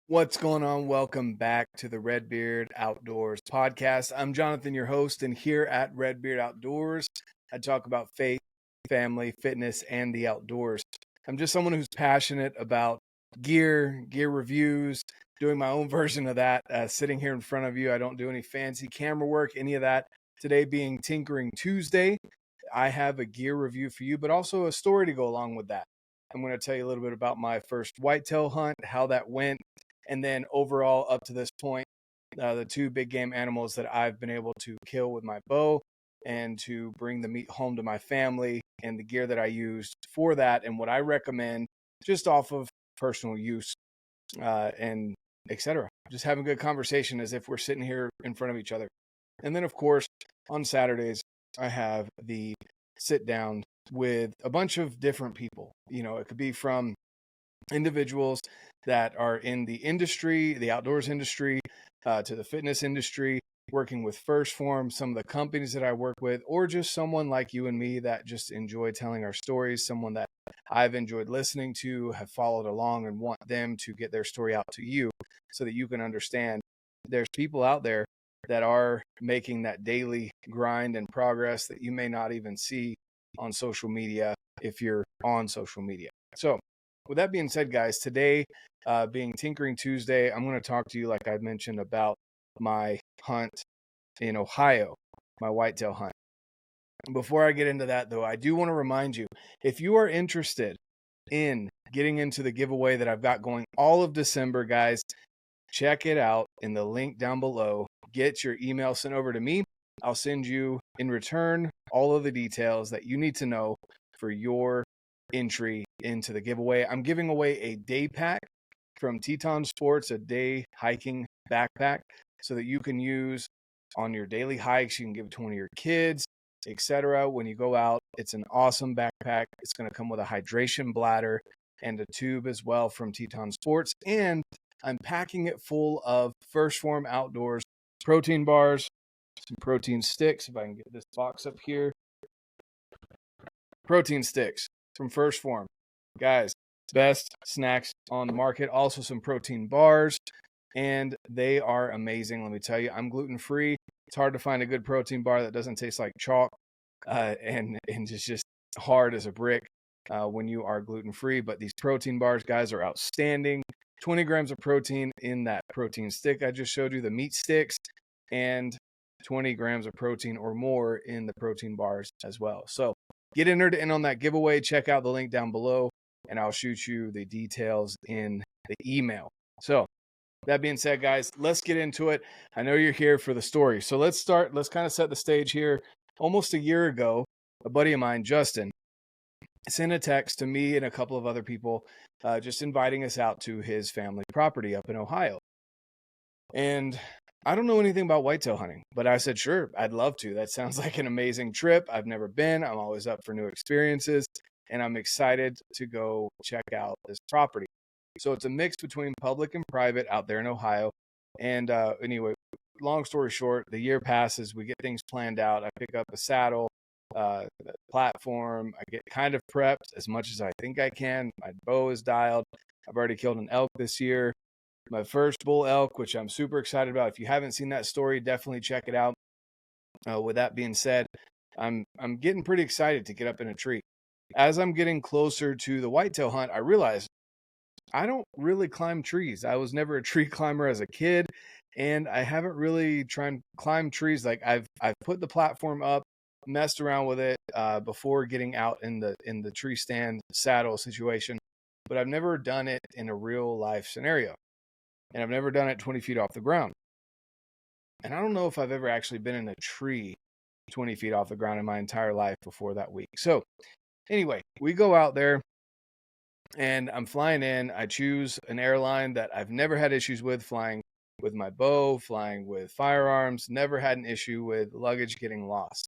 What's going on? Welcome back to the RedBeard Outdoors podcast. I'm Jonathan, your host, and here at RedBeard Outdoors, I talk about faith, family, fitness, and the outdoors. I'm just someone who's passionate about gear reviews, doing my own version of that. Sitting here in front of you, I don't do any fancy camera work, any of that. Today being Tinkering Tuesday, I have a gear review for you, but also a story to go along with that. I'm going to tell you a little bit about my first whitetail hunt, how that went, and then overall up to this point, the two big game animals that I've been able to kill with my bow and to bring the meat home to my family, and the gear that I used for that, and what I recommend just off of personal use, and etc. Just having a good conversation as if we're sitting here in front of each other. And then, of course, on Saturdays, I have the sit down with a bunch of different people. It could be from individuals that are in the industry, the outdoors industry, to the fitness industry, working with Phorm, some of the companies that I work with, or just someone like you and me that just enjoy telling our stories, someone that I've enjoyed listening to, have followed along, and want them to get their story out to you so that you can understand there's people out there that are making that daily grind and progress that you may not even see on social media if you're on social media. So, with that being said, guys, today being Tinkering Tuesday, I'm going to talk to you, like I mentioned, about my hunt in Ohio, my whitetail hunt. Before I get into that, though, I do want to remind you, if you are interested in getting into the giveaway that I've got going all of December, guys, check it out in the link down below. Get your email sent over to me. I'll send you in return all of the details that you need to know for your entry into the giveaway. I'm giving away a day pack from Teton Sports, a day hiking backpack, so that you can use on your daily hikes. You can give it to one of your kids, etc. When you go out, it's an awesome backpack. It's going to come with a hydration bladder and a tube as well from Teton Sports. And I'm packing it full of Phorm Outdoors protein bars, some protein sticks. If I can get this box up here. Protein sticks from Phorm. Guys, best snacks on the market. Also some protein bars, and they are amazing. Let me tell you, I'm gluten-free. It's hard to find a good protein bar that doesn't taste like chalk, and it's just hard as a brick when you are gluten-free. But these protein bars, guys, are outstanding. 20 grams of protein in that protein stick I just showed you, the meat sticks, and 20 grams of protein or more in the protein bars as well. So get entered in on that giveaway. Check out the link down below, and I'll shoot you the details in the email. So that being said, guys, let's get into it. I know you're here for the story. So let's start. Let's kind of set the stage here. Almost a year ago, a buddy of mine, Justin, sent a text to me and a couple of other people just inviting us out to his family property up in Ohio. And I don't know anything about whitetail hunting, but I said, sure, I'd love to. That sounds like an amazing trip. I've never been. I'm always up for new experiences, and I'm excited to go check out this property. So it's a mix between public and private out there in Ohio. And anyway, long story short, the year passes. We get things planned out. I pick up a saddle, platform. I get kind of prepped as much as I think I can. My bow is dialed. I've already killed an elk this year. My first bull elk, which I'm super excited about. If you haven't seen that story, definitely check it out. With that being said, I'm getting pretty excited to get up in a tree. As I'm getting closer to the whitetail hunt, I realize I don't really climb trees. I was never a tree climber as a kid, and I haven't really tried to climb trees. Like I've put the platform up, messed around with it before getting out in the tree stand saddle situation, but I've never done it in a real life scenario. And I've never done it 20 feet off the ground. And I don't know if I've ever actually been in a tree 20 feet off the ground in my entire life before that week. So anyway, we go out there and I'm flying in. I choose an airline that I've never had issues with flying with my bow, flying with firearms, never had an issue with luggage getting lost.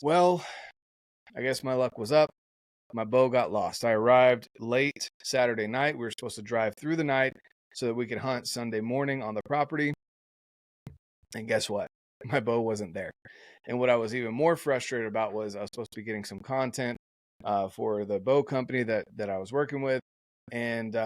Well, I guess my luck was up. My bow got lost. I arrived late Saturday night. We were supposed to drive through the night so that we could hunt Sunday morning on the property. And guess what? My bow wasn't there. And what I was even more frustrated about was I was supposed to be getting some content for the bow company that I was working with. And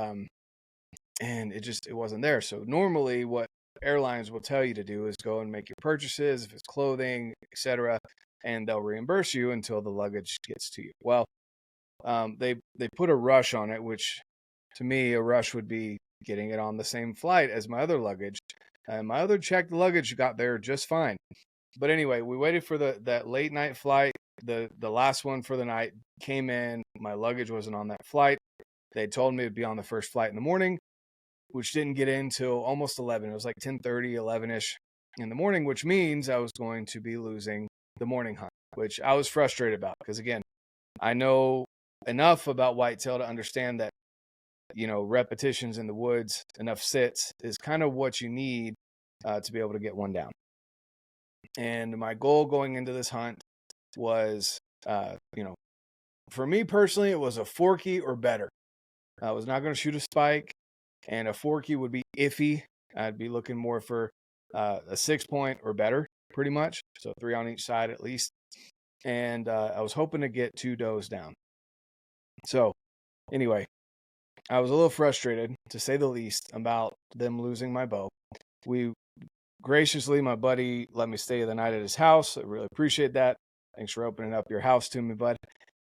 and it wasn't there. So normally what airlines will tell you to do is go and make your purchases, if it's clothing, etc., and they'll reimburse you until the luggage gets to you. Well, they put a rush on it, which to me, a rush would be getting it on the same flight as my other luggage. And my other checked luggage got there just fine. But anyway, we waited for that late night flight. The last one for the night came in. My luggage wasn't on that flight. They told me it'd be on the first flight in the morning, which didn't get in till almost 11. It was like 10:30, 11ish in the morning, which means I was going to be losing the morning hunt, which I was frustrated about because, again, I know enough about whitetail to understand that, repetitions in the woods, enough sits is kind of what you need to be able to get one down. And my goal going into this hunt was, for me personally, it was a forky or better. I was not going to shoot a spike, and a forky would be iffy. I'd be looking more for a 6-point or better, pretty much. So 3 on each side at least. And I was hoping to get 2 does down. So anyway, I was a little frustrated, to say the least, about them losing my bow. Graciously, my buddy let me stay the night at his house. I really appreciate that. Thanks for opening up your house to me, bud.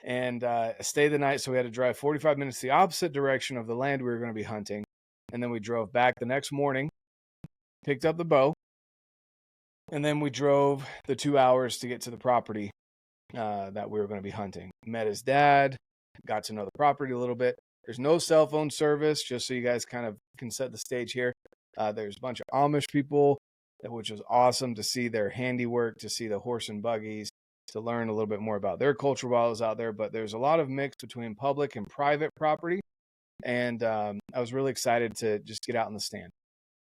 And stayed the night, so we had to drive 45 minutes the opposite direction of the land we were going to be hunting. And then we drove back the next morning, picked up the bow, and then we drove the 2 hours to get to the property that we were going to be hunting. Met his dad, got to know the property a little bit. There's no cell phone service, just so you guys kind of can set the stage here. There's a bunch of Amish people, which was awesome to see their handiwork, to see the horse and buggies, to learn a little bit more about their culture while I was out there. But there's a lot of mix between public and private property. And I was really excited to just get out in the stand.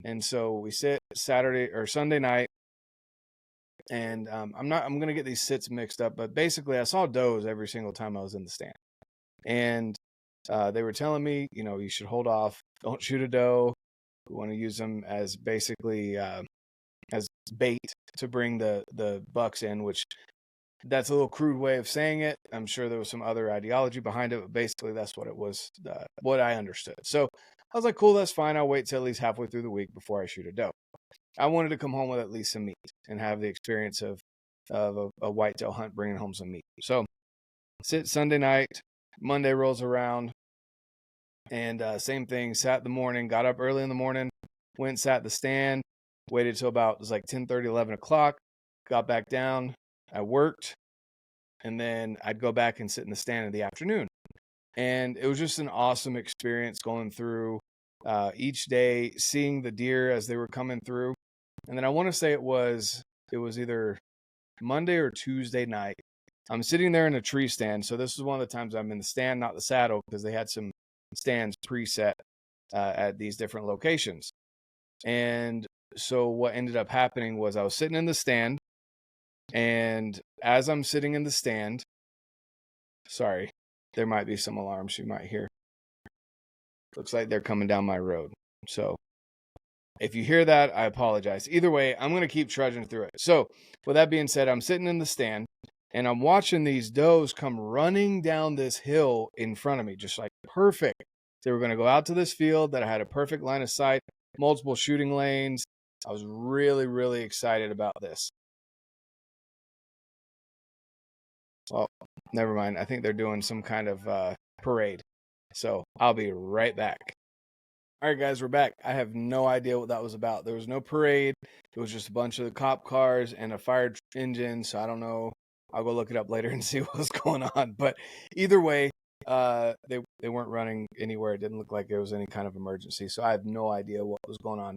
And so we sit Saturday or Sunday night, and I'm going to get these sits mixed up, but basically I saw does every single time I was in the stand. And they were telling me, you should hold off, don't shoot a doe. We want to use them as basically as bait to bring the bucks in, which that's a little crude way of saying it. I'm sure there was some other ideology behind it, but basically that's what it was, what I understood. So I was like, cool, that's fine. I'll wait till at least halfway through the week before I shoot a doe. I wanted to come home with at least some meat and have the experience of a whitetail hunt, bringing home some meat. So sit Sunday night, Monday rolls around, and same thing, sat the morning, got up early in the morning, went, sat the stand, waited till about, it was like 10:30, 11 o'clock, got back down, I worked, and then I'd go back and sit in the stand in the afternoon. And it was just an awesome experience going through each day, seeing the deer as they were coming through. And then I want to say it was either Monday or Tuesday night. I'm sitting there in a tree stand. So this is one of the times I'm in the stand, not the saddle, because they had some stands preset at these different locations. And so what ended up happening was I was sitting in the stand, and as I'm sitting in the stand, sorry, there might be some alarms you might hear. Looks like they're coming down my road. So if you hear that, I apologize. Either way, I'm going to keep trudging through it. So with that being said, I'm sitting in the stand, and I'm watching these does come running down this hill in front of me, just like perfect. They were going to go out to this field that I had a perfect line of sight, multiple shooting lanes. I was really, really excited about this. Well, never mind. I think they're doing some kind of parade. So I'll be right back. All right, guys, we're back. I have no idea what that was about. There was no parade. It was just a bunch of the cop cars and a fire engine. So I don't know. I'll go look it up later and see what was going on. But either way, they weren't running anywhere. It didn't look like there was any kind of emergency. So I have no idea what was going on.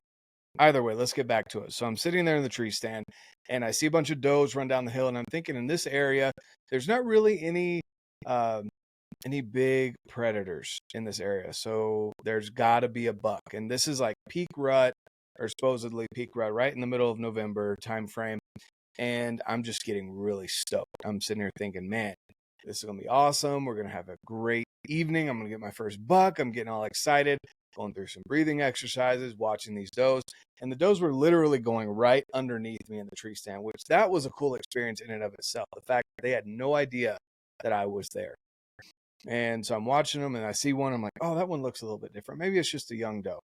Either way, let's get back to it. So I'm sitting there in the tree stand, and I see a bunch of does run down the hill, and I'm thinking, in this area, there's not really any big predators in this area. So there's got to be a buck. And this is like peak rut, or supposedly peak rut, right in the middle of November time frame. And I'm just getting really stoked. I'm sitting here thinking, man, this is going to be awesome. We're going to have a great evening. I'm going to get my first buck. I'm getting all excited, going through some breathing exercises, watching these does. And the does were literally going right underneath me in the tree stand, which that was a cool experience in and of itself. The fact that they had no idea that I was there. And so I'm watching them, and I see one. I'm like, oh, that one looks a little bit different. Maybe it's just a young doe.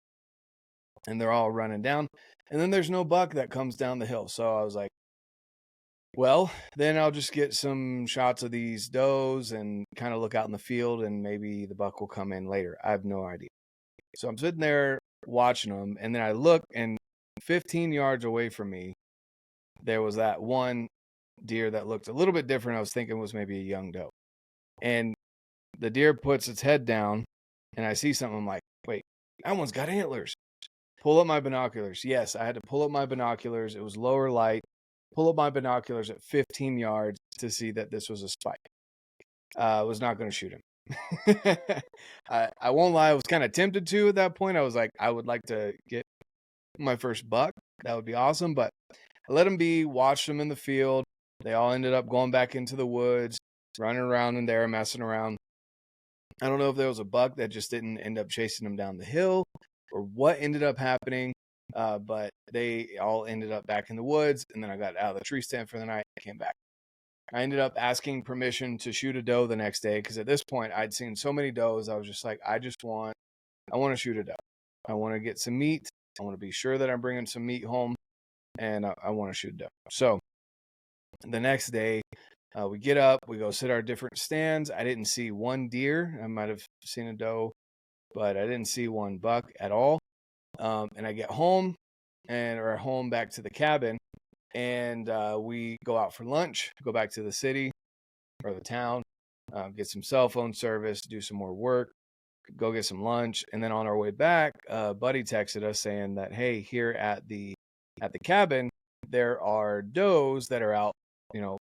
and they're all running down. And then there's no buck that comes down the hill. So I was like, well, then I'll just get some shots of these does and kind of look out in the field, and maybe the buck will come in later. I have no idea. So I'm sitting there watching them, and then I look, and 15 yards away from me, there was that one deer that looked a little bit different. I was thinking was maybe a young doe. And the deer puts its head down, and I see something. I'm like, wait, that one's got antlers. Pull up my binoculars. Yes, I had to pull up my binoculars. It was lower light. Pull up my binoculars at 15 yards to see that this was a spike. I was not going to shoot him. I won't lie. I was kind of tempted to at that point. I was like, I would like to get my first buck. That would be awesome. But I let them be, watched them in the field. They all ended up going back into the woods, running around in there, messing around. I don't know if there was a buck that just didn't end up chasing them down the hill or what ended up happening. But they all ended up back in the woods, and then I got out of the tree stand for the night and came back. I ended up asking permission to shoot a doe the next day because at this point I'd seen so many does. I was just like, I want to shoot a doe. I want to get some meat. I want to be sure that I'm bringing some meat home, and I want to shoot a doe. So the next day, we get up, we go sit our different stands. I didn't see one deer. I might have seen a doe, but I didn't see one buck at all. And I get home or home back to the cabin, and we go out for lunch, go back to the city or the town, get some cell phone service, do some more work, go get some lunch. And then on our way back, buddy texted us saying that, hey, here at the cabin, there are does that are out,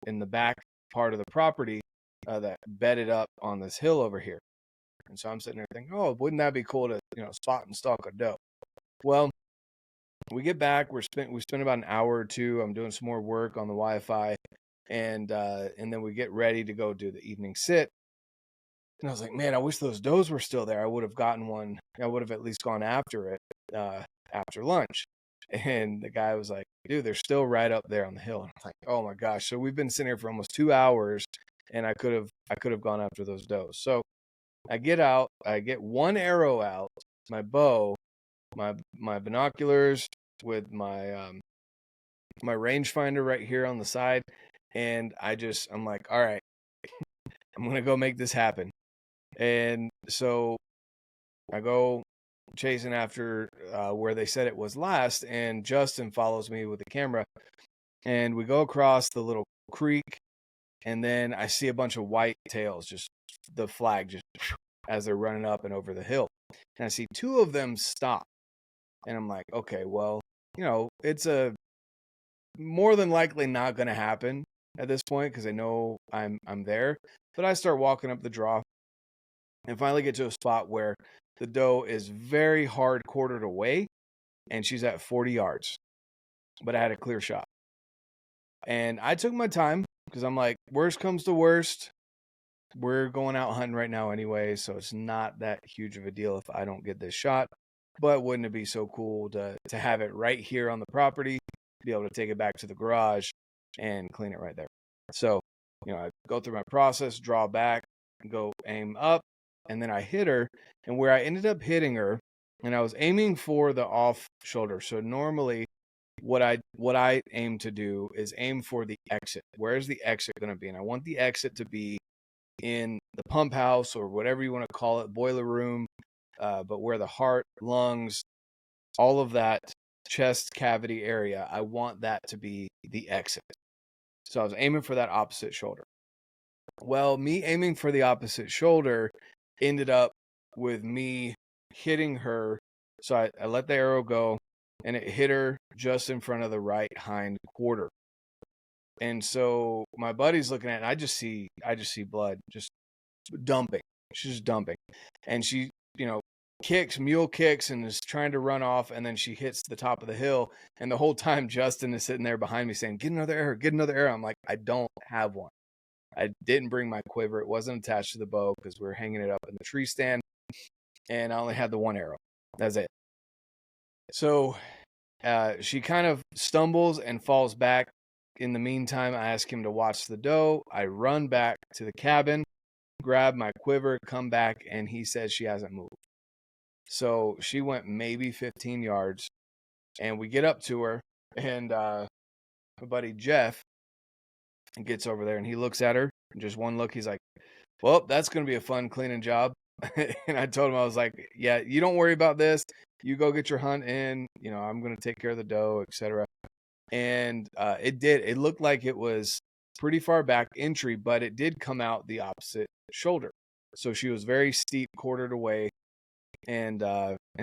in the back part of the property that bedded up on this hill over here. And so I'm sitting there thinking, oh, wouldn't that be cool to, spot and stalk a doe? Well, we get back, we spend about an hour or two. I'm doing some more work on the Wi-Fi, and then we get ready to go do the evening sit. And I was like, man, I wish those does were still there. I would have gotten one. I would have at least gone after it after lunch. And the guy was like, dude, they're still right up there on the hill. And I'm like, oh my gosh. So we've been sitting here for almost 2 hours, and I could have gone after those does. So I get out, I get one arrow out, my bow, my binoculars with my my rangefinder right here on the side, and I'm like, all right, I'm gonna go make this happen. And so I go chasing after where they said it was last, and Justin follows me with the camera, and we go across the little creek, and then I see a bunch of white tails, just the flag just as they're running up and over the hill, and I see two of them stop. And I'm like, okay, well, it's a more than likely not going to happen at this point because I know I'm there. But I start walking up the draw and finally get to a spot where the doe is very hard quartered away, and she's at 40 yards. But I had a clear shot. And I took my time because I'm like, worst comes to worst, we're going out hunting right now anyway, so it's not that huge of a deal if I don't get this shot. But wouldn't it be so cool to have it right here on the property, be able to take it back to the garage and clean it right there? So, I go through my process, draw back, go aim up, and then I hit her. And where I ended up hitting her, and I was aiming for the off shoulder. So normally what I aim to do is aim for the exit. Where is the exit going to be? And I want the exit to be in the pump house or whatever you want to call it, boiler room. But where the heart, lungs, all of that chest cavity area, I want that to be the exit. So I was aiming for that opposite shoulder. Well, me aiming for the opposite shoulder ended up with me hitting her. So I let the arrow go, and it hit her just in front of the right hind quarter. And so my buddy's looking at it, and I just see blood just dumping. She's just dumping. And she, mule kicks and is trying to run off, and then she hits the top of the hill. And the whole time Justin is sitting there behind me saying, get another arrow. I'm like, I don't have one. I didn't bring my quiver. It wasn't attached to the bow because we were hanging it up in the tree stand, and I only had the one arrow. That's it. So she kind of stumbles and falls back. In the meantime, I ask him to watch the doe. I run back to the cabin, grab my quiver, come back, and he says she hasn't moved. So she went maybe 15 yards, and we get up to her, and my buddy Jeff gets over there, and he looks at her, and just one look, he's like, well, that's going to be a fun cleaning job. And I told him, I was like, yeah, you don't worry about this. You go get your hunt in. You know, I'm going to take care of the doe, etc. And it did. It looked like it was pretty far back entry, but it did come out the opposite shoulder. So she was very steep, quartered away. And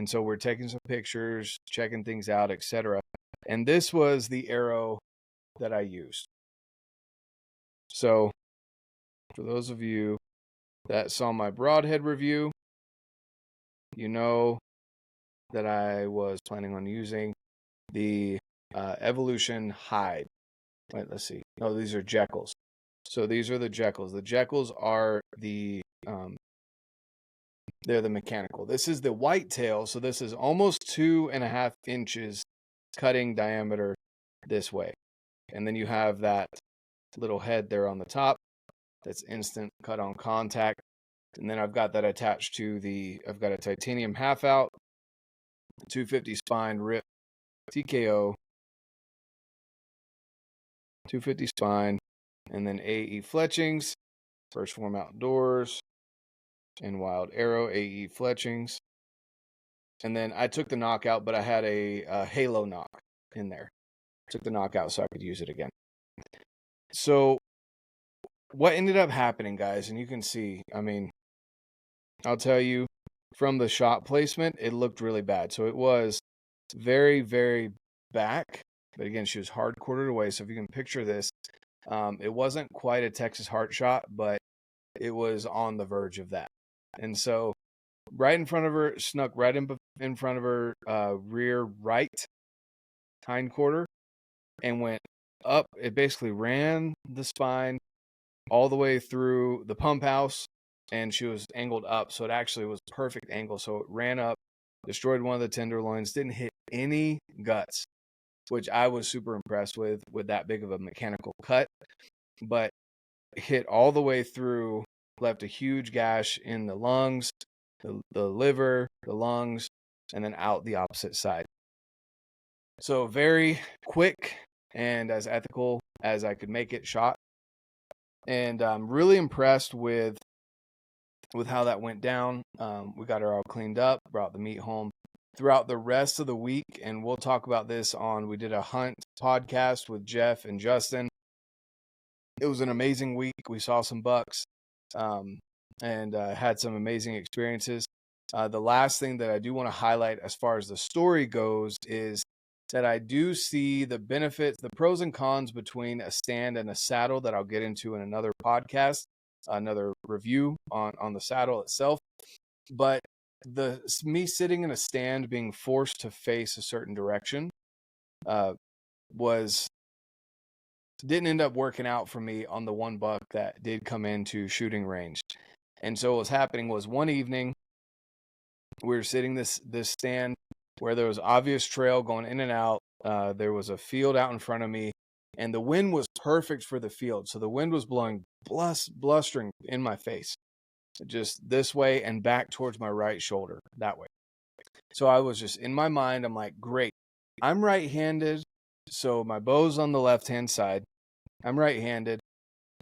so we're taking some pictures, checking things out, etc. And this was the arrow that I used. So for those of you that saw my Broadhead review, you know that I was planning on using the Evolution Hide. Wait, let's see. No, these are Jekylls. So these are the Jekylls. The Jekylls are they're the mechanical. This is the WhiteTail, so this is almost 2.5 inches cutting diameter this way. And then you have that little head there on the top that's instant cut on contact. And then I've got that attached to I've got a titanium half out, 250 spine rip TKO, 250 spine, and then AE fletchings, First Phorm Outdoors, and Wild Arrow AE fletchings. And then I took the knockout, but I had a halo knock in there. Took the knockout so I could use it again. So what ended up happening, guys, and you can see, I mean, I'll tell you, from the shot placement, it looked really bad. So it was very, very back. But again, she was hard quartered away. So if you can picture this, it wasn't quite a Texas heart shot, but it was on the verge of that. And so right in front of her, snuck right in front of her rear right hind quarter and went up. It basically ran the spine all the way through the pump house, and she was angled up. So it actually was perfect angle. So it ran up, destroyed one of the tenderloins, didn't hit any guts, which I was super impressed with that big of a mechanical cut, but hit all the way through, left a huge gash in the lungs, the liver, the lungs, and then out the opposite side. So very quick and as ethical as I could make it shot. And I'm really impressed with how that went down. We got her all cleaned up, brought the meat home throughout the rest of the week. And we'll talk about this we did a hunt podcast with Jeff and Justin. It was an amazing week. We saw some bucks and had some amazing experiences. The last thing that I do want to highlight as far as the story goes is that I do see the benefits, the pros and cons between a stand and a saddle that I'll get into in another podcast, another review on the saddle itself. But me sitting in a stand being forced to face a certain direction didn't end up working out for me on the one buck that did come into shooting range. And so what was happening was one evening we were sitting this stand where there was obvious trail going in and out. There was a field out in front of me, and the wind was perfect for the field. So the wind was blowing blustering in my face, just this way and back towards my right shoulder, that way. So I was just, in my mind, I'm like, great. I'm right-handed, so my bow's on the left-hand side. I'm right-handed.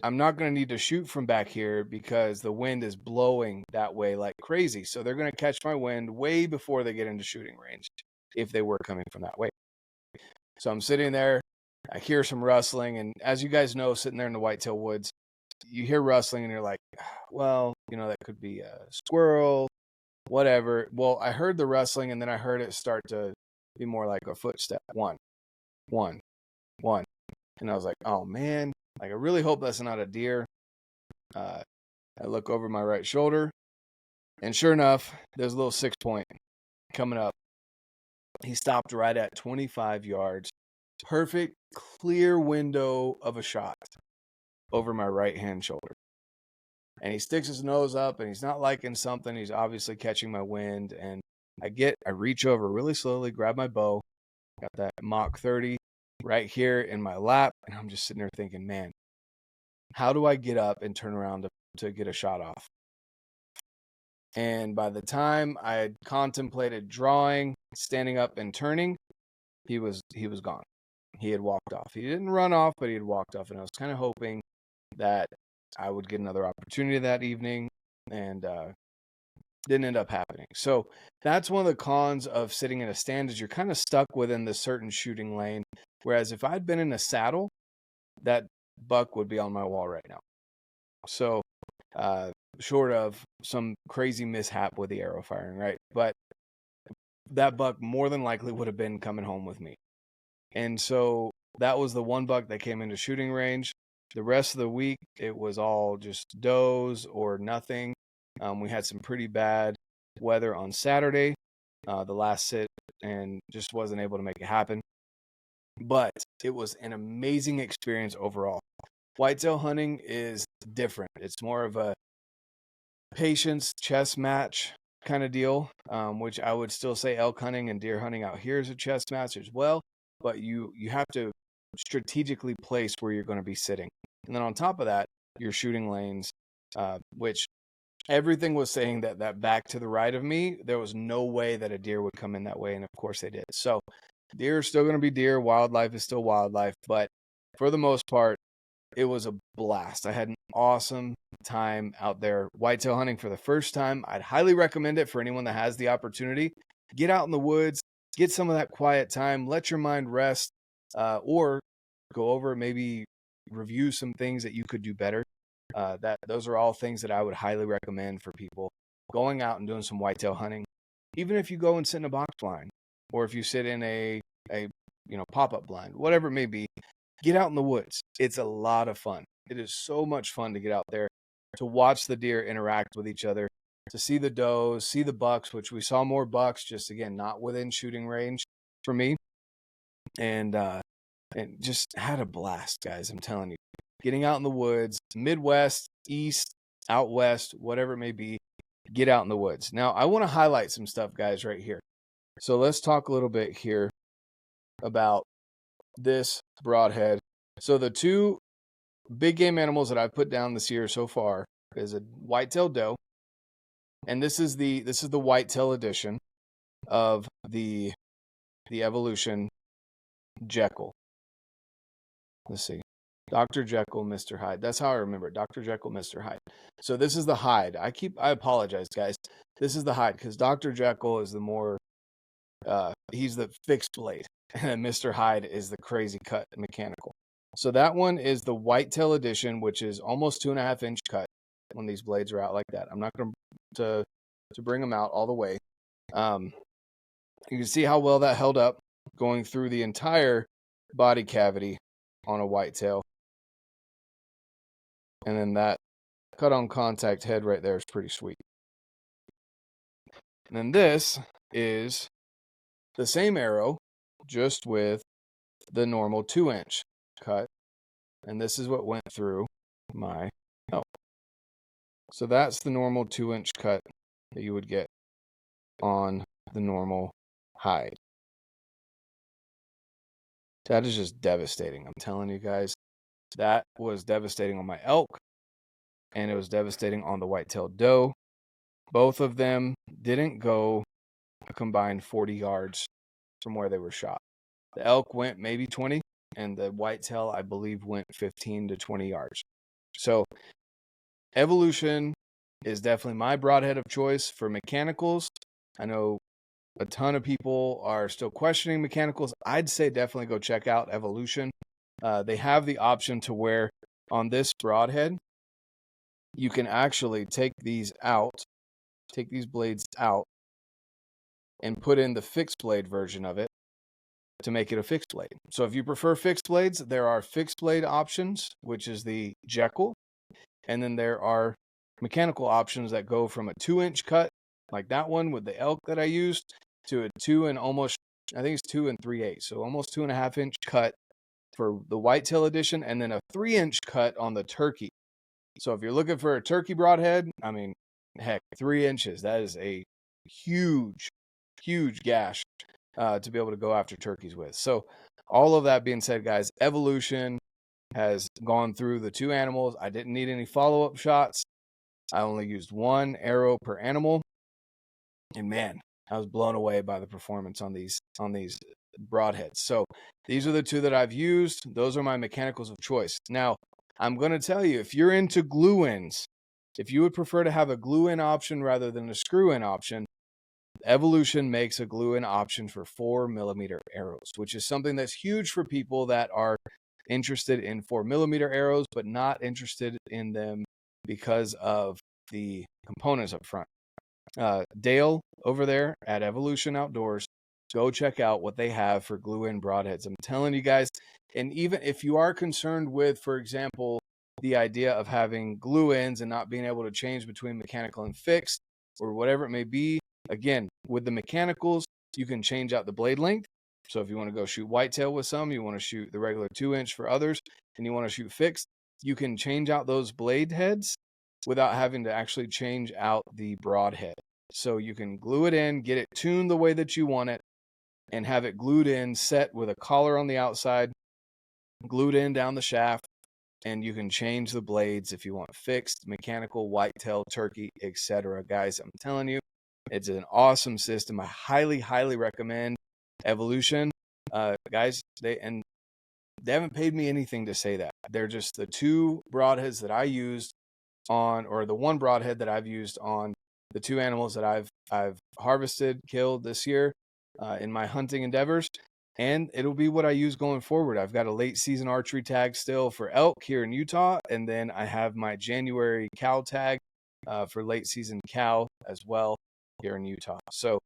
I'm not going to need to shoot from back here because the wind is blowing that way like crazy. So they're going to catch my wind way before they get into shooting range if they were coming from that way. So I'm sitting there. I hear some rustling. And as you guys know, sitting there in the whitetail woods, you hear rustling and you're like, well, that could be a squirrel, whatever. Well, I heard the rustling and then I heard it start to be more like a footstep. One. And I was like, oh man. Like, I really hope that's not a deer. I look over my right shoulder, and sure enough, there's a little 6-point coming up. He stopped right at 25 yards. Perfect, clear window of a shot over my right-hand shoulder. And he sticks his nose up, and he's not liking something. He's obviously catching my wind. And I reach over really slowly, grab my bow, got that Mach 30 right here in my lap, and I'm just sitting there thinking, man, how do I get up and turn around to get a shot off? And by the time I had contemplated drawing, standing up and turning, he was gone. He had walked off. He didn't run off, but he had walked off. And I was kind of hoping that I would get another opportunity that evening, and didn't end up happening. So that's one of the cons of sitting in a stand, is you're kind of stuck within this certain shooting lane. Whereas if I'd been in a saddle, that buck would be on my wall right now. So short of some crazy mishap with the arrow firing, right? But that buck more than likely would have been coming home with me. And so that was the one buck that came into shooting range. The rest of the week, it was all just does or nothing. We had some pretty bad weather on Saturday, the last sit, and just wasn't able to make it happen. But it was an amazing experience overall. Whitetail hunting is different. It's more of a patience chess match kind of deal, which I would still say elk hunting and deer hunting out here is a chess match as well. But you have to strategically place where you're going to be sitting. And then on top of that, your shooting lanes, which everything was saying that back to the right of me, there was no way that a deer would come in that way. And of course they did. So deer are still going to be deer. Wildlife is still wildlife. But for the most part, it was a blast. I had an awesome time out there whitetail hunting for the first time. I'd highly recommend it for anyone that has the opportunity. Get out in the woods, get some of that quiet time, let your mind rest, or go over, maybe review some things that you could do better. Those are all things that I would highly recommend for people going out and doing some whitetail hunting. Even if you go and sit in a box blind, or if you sit in a pop-up blind, whatever it may be, get out in the woods. It's a lot of fun. It is so much fun to get out there, to watch the deer interact with each other, to see the does, see the bucks, which we saw more bucks, just again, not within shooting range for me. And just had a blast, guys. I'm telling you, getting out in the woods, Midwest, East, out West, whatever it may be, get out in the woods. Now, I want to highlight some stuff, guys, right here. So let's talk a little bit here about this broadhead. So the two big game animals that I've put down this year so far is a whitetail doe, and this is the whitetail edition of the evolution Jekyll. Let's see, Dr. Jekyll, Mr. Hyde. That's how I remember it. Dr. Jekyll, Mr. Hyde. So this is the Hyde. I apologize, guys. This is the Hyde because Dr. Jekyll is the more he's the fixed blade, and Mr. Hyde is the crazy cut mechanical. So that one is the whitetail edition, which is almost 2.5 inch cut when these blades are out like that. I'm not going to bring them out all the way. You can see how well that held up going through the entire body cavity on a whitetail. And then that cut on contact head right there is pretty sweet. And then this is the same arrow, just with the normal 2-inch cut. And this is what went through my elk. So that's the normal 2-inch cut that you would get on the normal hide. That is just devastating. I'm telling you guys, that was devastating on my elk, and it was devastating on the white-tailed doe. Both of them didn't go a combined 40 yards from where they were shot. The elk went maybe 20, and the whitetail, I believe, went 15 to 20 yards. So evolution is definitely my broadhead of choice for mechanicals. I know a ton of people are still questioning mechanicals. I'd say definitely go check out evolution. They have the option to where on this broadhead, you can actually take these blades out, and put in the fixed blade version of it to make it a fixed blade. So if you prefer fixed blades, there are fixed blade options, which is the Jekyll. And then there are mechanical options that go from a 2-inch cut, like that one with the elk that I used, to a 2 and almost, I think it's 2 3/8. So almost 2.5 inch cut for the whitetail edition, and then a 3-inch cut on the turkey. So if you're looking for a turkey broadhead, I mean, heck, 3 inches, that is a huge gash to be able to go after turkeys with. So all of that being said, guys, evolution has gone through the two animals. I didn't need any follow-up shots. I only used 1 arrow per animal. And man, I was blown away by the performance on these broadheads. So these are the 2 that I've used. Those are my mechanicals of choice. Now, I'm going to tell you, if you're into glue-ins, if you would prefer to have a glue-in option rather than a screw-in option, Evolution makes a glue-in option for 4mm arrows, which is something that's huge for people that are interested in 4mm arrows, but not interested in them because of the components up front. Dale over there at Evolution Outdoors, go check out what they have for glue-in broadheads. I'm telling you guys, and even if you are concerned with, for example, the idea of having glue-ins and not being able to change between mechanical and fixed or whatever it may be, again, with the mechanicals, you can change out the blade length. So if you want to go shoot whitetail with some, you want to shoot the regular 2-inch for others, and you want to shoot fixed, you can change out those blade heads without having to actually change out the broadhead. So you can glue it in, get it tuned the way that you want it, and have it glued in, set with a collar on the outside, glued in down the shaft, and you can change the blades if you want fixed, mechanical, whitetail, turkey, etc. Guys, I'm telling you, it's an awesome system. I highly, highly recommend Evolution. Guys, they haven't paid me anything to say that. They're just the 2 broadheads that I used on, or the 1 broadhead that I've used on the 2 animals that I've harvested, killed this year in my hunting endeavors. And it'll be what I use going forward. I've got a late season archery tag still for elk here in Utah. And then I have my January cow tag for late season cow as well here in Utah. So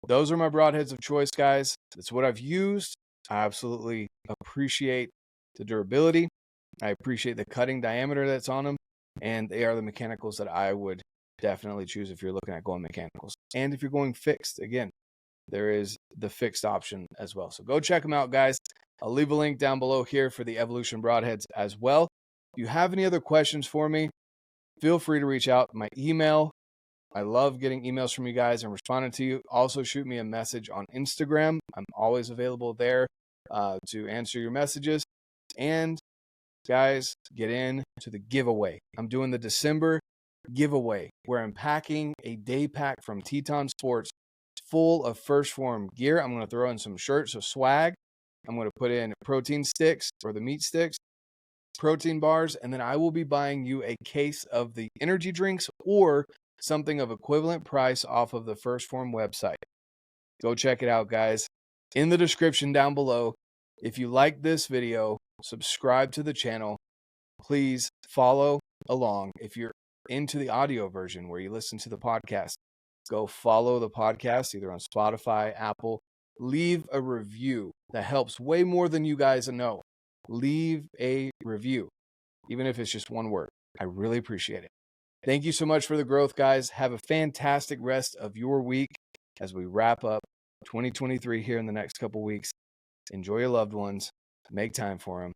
those are my broadheads of choice, guys. That's what I've used. I absolutely appreciate the durability. I appreciate the cutting diameter that's on them. And they are the mechanicals that I would definitely choose if you're looking at going mechanicals. And if you're going fixed, again, there is the fixed option as well. So go check them out, guys. I'll leave a link down below here for the Evolution broadheads as well. If you have any other questions for me, feel free to reach out. My email, I love getting emails from you guys and responding to you. Also, shoot me a message on Instagram. I'm always available there to answer your messages. And guys, get in to the giveaway. I'm doing the December giveaway where I'm packing a day pack from Teton Sports full of First Phorm gear. I'm going to throw in some shirts of swag. I'm going to put in protein sticks or the meat sticks, protein bars, and then I will be buying you a case of the energy drinks or something of equivalent price off of the First Phorm website. Go check it out, guys. In the description down below, if you like this video, subscribe to the channel. Please follow along. If you're into the audio version where you listen to the podcast, go follow the podcast either on Spotify, Apple. Leave a review. That helps way more than you guys know. Leave a review, even if it's just 1 word. I really appreciate it. Thank you so much for the growth, guys. Have a fantastic rest of your week as we wrap up 2023 here in the next couple weeks. Enjoy your loved ones. Make time for them.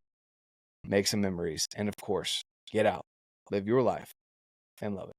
Make some memories. And of course, get out, live your life, and love it.